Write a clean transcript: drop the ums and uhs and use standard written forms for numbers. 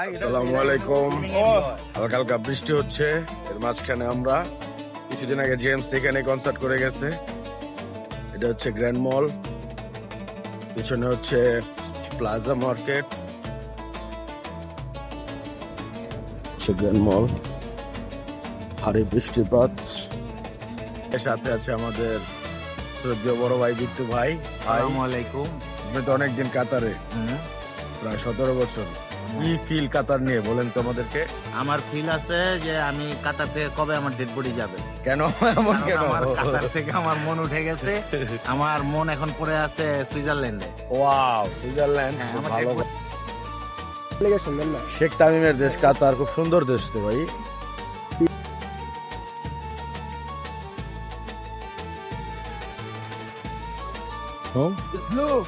আসসালামু আলাইকুম। হালকা হালকা বৃষ্টি হচ্ছে, এর মাঝখানে আমরা কিছুদিন আগে জেমস এখানে কনসার্ট করে গেছে। এটা হচ্ছে গ্র্যান্ড মল, পিছনে হচ্ছে প্লাজা মার্কেট, গ্র্যান্ড মল আর এই বৃষ্টিপাত। এর সাথে আছে আমাদের শ্রদ্ধেয় বড় ভাই বিট্টু ভাই। আসসালামু আলাইকুম। আপনি তো অনেকদিন কাতারে, প্রায় 17 বছর। কি ফিল কাতার নিয়ে বলেন তো আমাদেরকে। আমার ফিল আছে যে আমি কাতার থেকে কবে আমার ডেড বডি যাবে। কেন এমন কেন? আমার কাতার থেকে আমার মন উঠে গেছে। আমার মন এখন পড়ে আছে সুইজারল্যান্ডে। ওয়াও, সুইজারল্যান্ড হ্যাঁ, খুব আমার ভালো। dead লেগে শুনলেন না? শেখ তামিমের দেশ কাতার, খুব সুন্দর দেশ তো ভাই। It's blue.